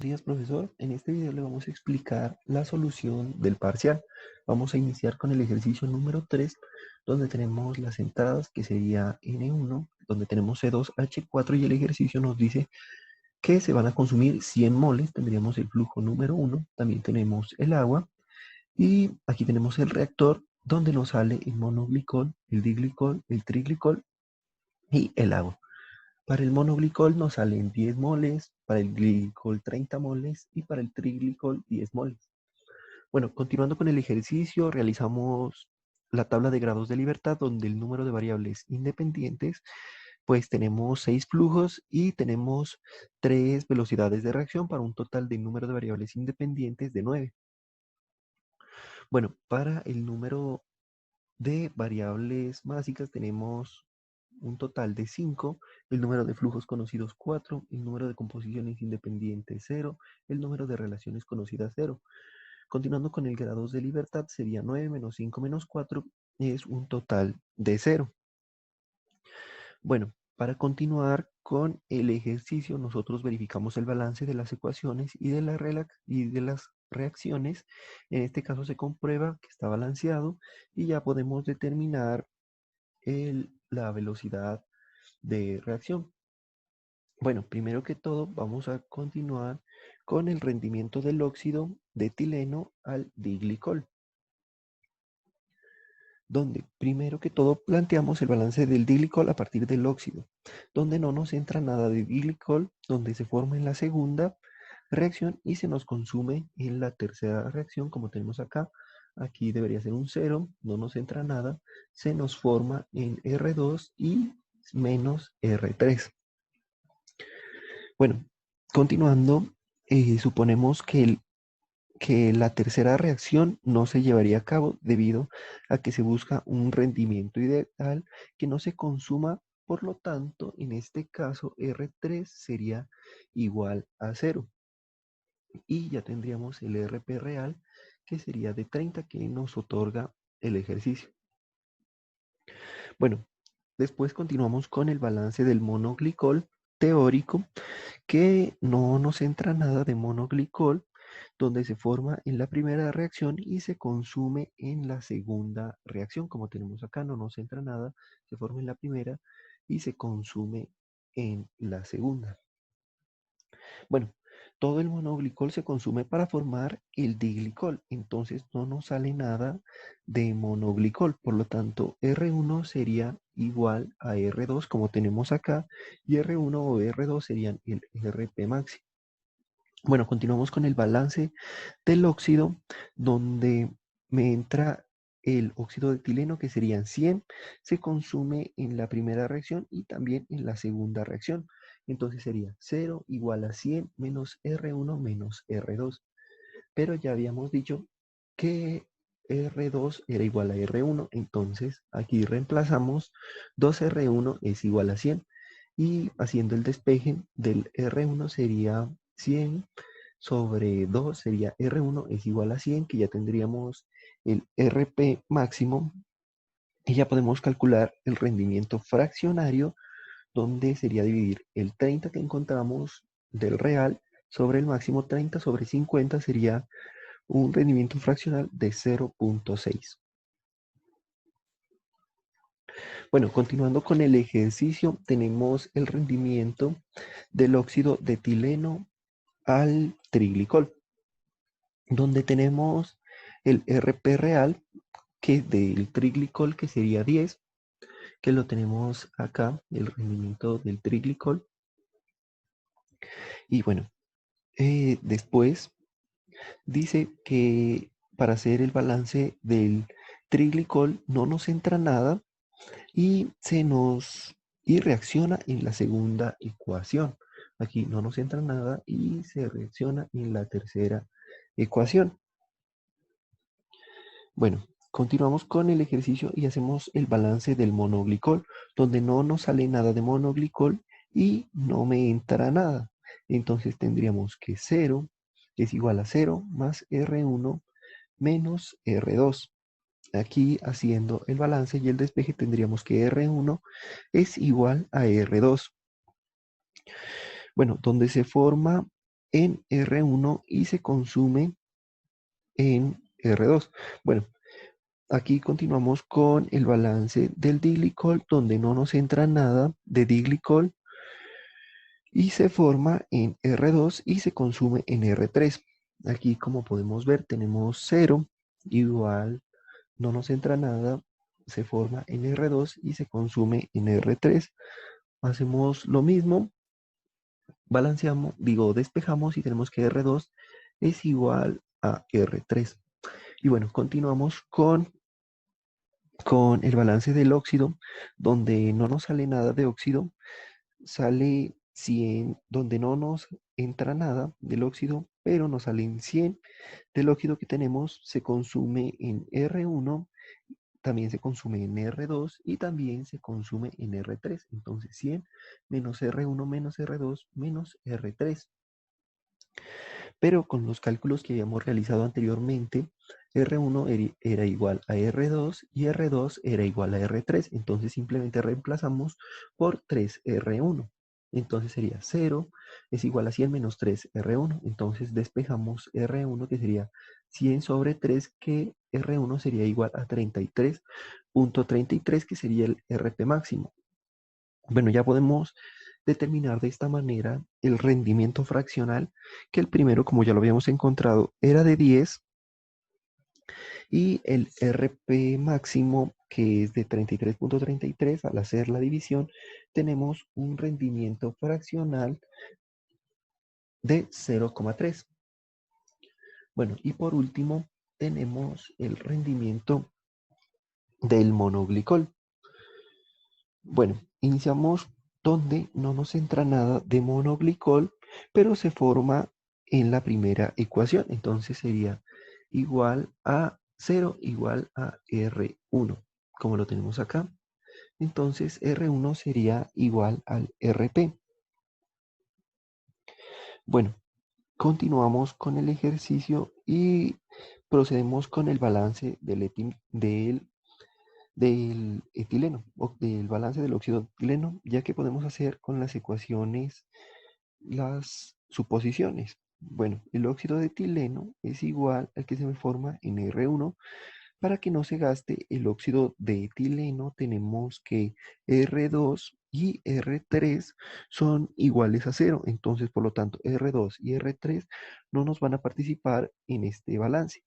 Buenos días, profesor. En este video le vamos a explicar la solución del parcial. Vamos a iniciar con el ejercicio número 3, donde tenemos las entradas, que sería N1, donde tenemos C2H4 y el ejercicio nos dice que se van a consumir 100 moles. Tendríamos el flujo número 1, también tenemos el agua y aquí tenemos el reactor, donde nos sale el monoglicol, el diglicol, el triglicol y el agua. Para el monoglicol nos salen 10 moles, para el glicol 30 moles y para el triglicol 10 moles. Bueno, continuando con el ejercicio, realizamos la tabla de grados de libertad donde el número de variables independientes, pues tenemos 6 flujos y tenemos 3 velocidades de reacción para un total de número de variables independientes de 9. Bueno, para el número de variables básicas tenemos un total de 5, el número de flujos conocidos 4, el número de composiciones independientes 0, el número de relaciones conocidas 0. Continuando con el grados de libertad sería 9 menos 5 menos 4 es un total de 0. Bueno, para continuar con el ejercicio nosotros verificamos el balance de las ecuaciones y de las reacciones. En este caso se comprueba que está balanceado y ya podemos determinar la velocidad de reacción. Bueno, primero que todo vamos a continuar con el rendimiento del óxido de etileno al diglicol, donde primero que todo planteamos el balance del diglicol a partir del óxido, donde no nos entra nada de diglicol, donde se forma en la segunda reacción y se nos consume en la tercera reacción, como tenemos acá. Aquí debería ser un 0, no nos entra nada, se nos forma en R2 y menos R3. Bueno, continuando, suponemos que la tercera reacción no se llevaría a cabo debido a que se busca un rendimiento ideal que no se consuma, por lo tanto, en este caso R3 sería igual a 0 y ya tendríamos el RP real que sería de 30 que nos otorga el ejercicio. Bueno, después continuamos con el balance del monoglicol teórico, que no nos entra nada de monoglicol, donde se forma en la primera reacción y se consume en la segunda reacción. Como tenemos acá, no nos entra nada, se forma en la primera y se consume en la segunda. Bueno, todo el monoglicol se consume para formar el diglicol, entonces no nos sale nada de monoglicol, por lo tanto R1 sería igual a R2 como tenemos acá, y R1 o R2 serían el RP máximo. Bueno, continuamos con el balance del óxido, donde me entra el óxido de etileno, que serían 100, se consume en la primera reacción y también en la segunda reacción. Entonces sería 0 igual a 100 menos R1 menos R2. Pero ya habíamos dicho que R2 era igual a R1, entonces aquí reemplazamos 2R1 es igual a 100 y haciendo el despeje del R1 sería 100 sobre 2 sería R1 es igual a 100, que ya tendríamos el RP máximo y ya podemos calcular el rendimiento fraccionario, donde sería dividir el 30 que encontramos del real sobre el máximo. 30 sobre 50 sería un rendimiento fraccional de 0.6. Bueno, continuando con el ejercicio, tenemos el rendimiento del óxido de etileno al triglicol, donde tenemos el RP real que del triglicol, que sería 10, que lo tenemos acá, el rendimiento del triglicol. Y bueno, después dice que para hacer el balance del triglicol no nos entra nada y y reacciona en la segunda ecuación. Aquí no nos entra nada y se reacciona en la tercera ecuación. Bueno, continuamos con el ejercicio y hacemos el balance del monoglicol, donde no nos sale nada de monoglicol y no me entra nada. Entonces tendríamos que 0 es igual a 0 más R1 menos R2. Aquí haciendo el balance y el despeje tendríamos que R1 es igual a R2. Bueno, donde se forma en R1 y se consume en R2. Bueno, aquí continuamos con el balance del diglicol, donde no nos entra nada de diglicol y se forma en R2 y se consume en R3. Aquí, como podemos ver, tenemos 0 igual, no nos entra nada, se forma en R2 y se consume en R3. Hacemos lo mismo, balanceamos, despejamos y tenemos que R2 es igual a R3. Y bueno, continuamos con el balance del óxido, donde no nos sale nada de óxido, sale 100, donde no nos entra nada del óxido, pero nos salen 100 del óxido que tenemos, se consume en R1, también se consume en R2 y también se consume en R3. Entonces 100 menos R1 menos R2 menos R3. Pero con los cálculos que habíamos realizado anteriormente, R1 era igual a R2 y R2 era igual a R3. Entonces simplemente reemplazamos por 3R1. Entonces sería 0 es igual a 100 menos 3R1. Entonces despejamos R1 que sería 100 sobre 3, que R1 sería igual a 33.33, que sería el RP máximo. Bueno, ya podemos determinar de esta manera el rendimiento fraccional, que el primero, como ya lo habíamos encontrado, era de 10 y el RP máximo, que es de 33.33, al hacer la división, tenemos un rendimiento fraccional de 0,3. Bueno, y por último, tenemos el rendimiento del monoglicol. Bueno, iniciamos donde no nos entra nada de monoglicol, pero se forma en la primera ecuación. Entonces sería igual a 0 igual a R1, como lo tenemos acá. Entonces R1 sería igual al RP. Bueno, continuamos con el ejercicio y procedemos con el balance del etileno, o del balance del óxido de etileno, ya que podemos hacer con las ecuaciones las suposiciones. Bueno, el óxido de etileno es igual al que se me forma en R1. Para que no se gaste el óxido de etileno, tenemos que R2 y R3 son iguales a 0. Entonces, por lo tanto, R2 y R3 no nos van a participar en este balance.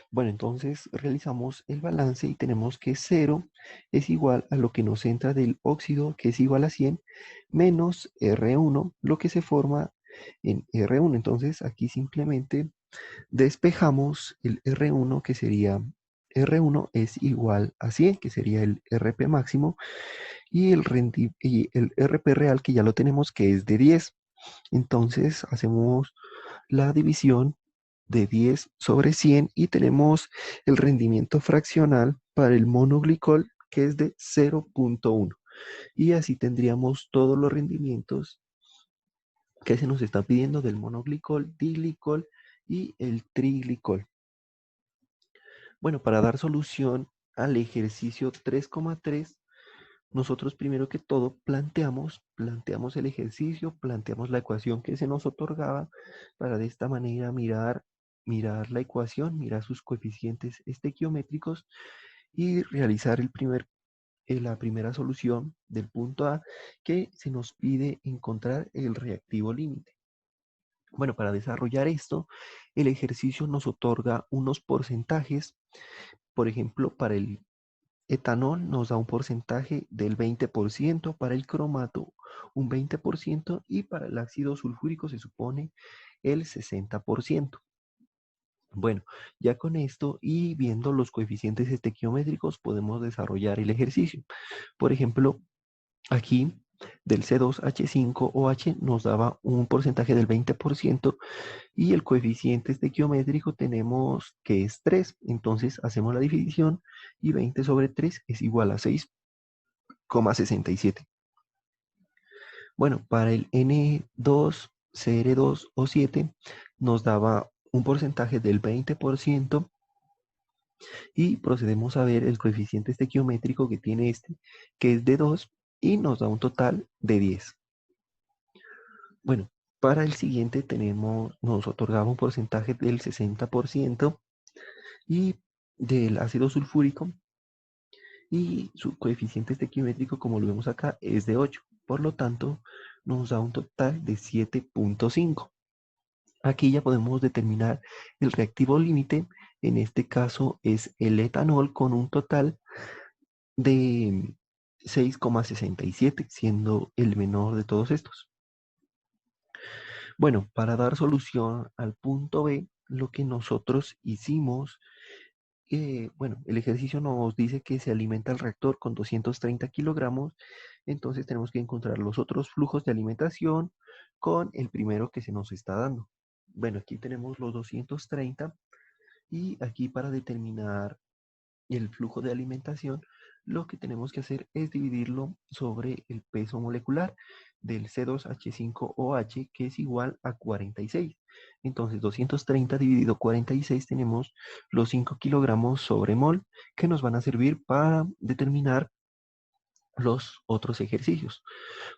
Bueno, entonces realizamos el balance y tenemos que 0 es igual a lo que nos entra del óxido, que es igual a 100, menos R1, lo que se forma en R1. Entonces aquí simplemente despejamos el R1, que sería R1 es igual a 100, que sería el RP máximo, y y el RP real, que ya lo tenemos, que es de 10. Entonces hacemos la división de 10 sobre 100 y tenemos el rendimiento fraccional para el monoglicol, que es de 0,1. Y así tendríamos todos los rendimientos que se nos está pidiendo del monoglicol, diglicol y el triglicol. Bueno, para dar solución al ejercicio 3,3, nosotros primero que todo planteamos el ejercicio, planteamos la ecuación que se nos otorgaba para de esta manera mirar la ecuación, mirar sus coeficientes estequiométricos y realizar la primera solución del punto A, que se nos pide encontrar el reactivo límite. Bueno, para desarrollar esto, el ejercicio nos otorga unos porcentajes. Por ejemplo, para el etanol nos da un porcentaje del 20%, para el cromato un 20% y para el ácido sulfúrico se supone el 60%. Bueno, ya con esto y viendo los coeficientes estequiométricos podemos desarrollar el ejercicio. Por ejemplo, aquí del C2H5OH nos daba un porcentaje del 20% y el coeficiente estequiométrico tenemos que es 3. Entonces hacemos la división y 20 sobre 3 es igual a 6,67. Bueno, para el N2CR2O7 nos daba un porcentaje del 20% y procedemos a ver el coeficiente estequiométrico que tiene este, que es de 2 y nos da un total de 10. Bueno, Para el siguiente nos otorgaba un porcentaje del 60% y del ácido sulfúrico, y su coeficiente estequiométrico, como lo vemos acá, es de 8. Por lo tanto, nos da un total de 7.5. Aquí ya podemos determinar el reactivo límite. En este caso es el etanol con un total de 6,67, siendo el menor de todos estos. Bueno, para dar solución al punto B, lo que nosotros hicimos, bueno, el ejercicio nos dice que se alimenta el reactor con 230 kilogramos, entonces tenemos que encontrar los otros flujos de alimentación con el primero que se nos está dando. Bueno, aquí tenemos los 230 y aquí para determinar el flujo de alimentación, lo que tenemos que hacer es dividirlo sobre el peso molecular del C2H5OH, que es igual a 46. Entonces, 230 dividido 46 tenemos los 5 kilogramos sobre mol, que nos van a servir para determinar los otros ejercicios.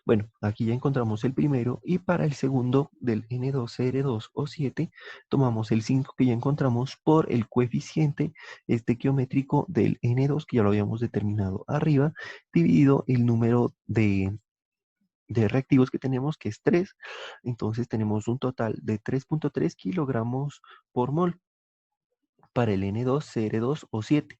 Bueno, aquí ya encontramos el primero y para el segundo del N2CR2O7 tomamos el 5 que ya encontramos por el coeficiente estequiométrico del N2 que ya lo habíamos determinado arriba, dividido el número de reactivos que tenemos, que es 3. Entonces tenemos un total de 3.3 kilogramos por mol para el N2CR2O7.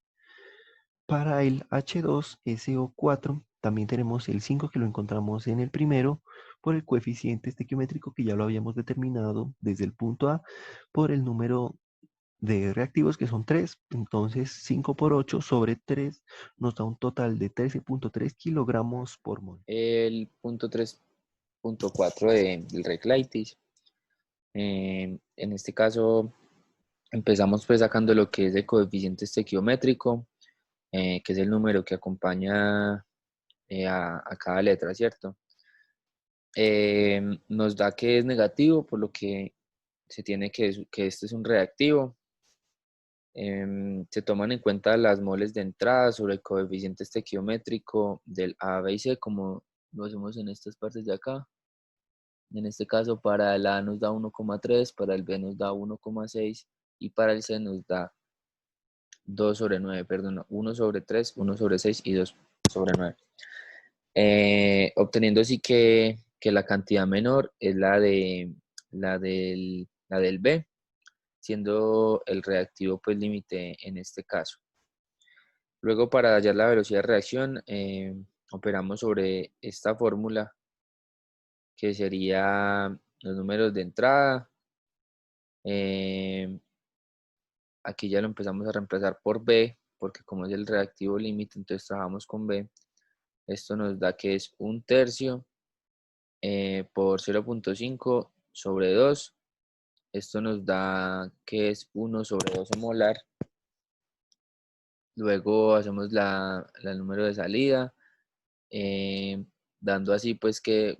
Para el H2SO4 también tenemos el 5 que lo encontramos en el primero por el coeficiente estequiométrico que ya lo habíamos determinado desde el punto A por el número de reactivos que son 3. Entonces 5 por 8 sobre 3 nos da un total de 13.3 kilogramos por mol. El punto 3.4 del Reclaitis. En este caso empezamos pues sacando lo que es el coeficiente estequiométrico, que es el número que acompaña a cada letra, ¿cierto? Nos da que es negativo, por lo que se tiene que este es un reactivo. Se toman en cuenta las moles de entrada sobre el coeficiente estequiométrico del A, B y C, como lo hacemos en estas partes de acá. En este caso, para el A nos da 1,3, para el B nos da 1,6 y para el C nos da 2 sobre 9, perdón, 1 sobre 3, 1 sobre 6 y 2 sobre 9. Obteniendo así que la cantidad menor es la del B, siendo el reactivo pues límite en este caso. Luego, para hallar la velocidad de reacción, operamos sobre esta fórmula, que sería los números de entrada. Aquí ya lo empezamos a reemplazar por B, porque como es el reactivo límite, entonces trabajamos con B. Esto nos da que es 1/3 por 0.5 sobre 2. Esto nos da que es 1 sobre 12 molar. Luego hacemos el número de salida, dando así pues que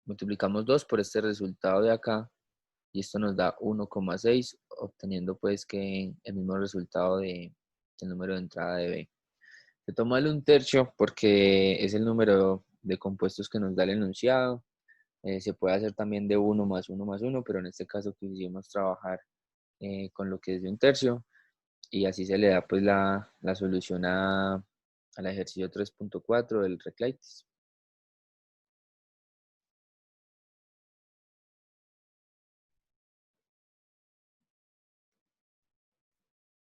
multiplicamos 2 por este resultado de acá y esto nos da 1,6, obteniendo pues que el mismo resultado del número de entrada de B. Se toma el 1/3 porque es el número de compuestos que nos da el enunciado. Se puede hacer también de 1 más 1 más 1, pero en este caso quisimos trabajar con lo que es de 1/3 y así se le da pues la solución al ejercicio 3.4 del Reclaitis.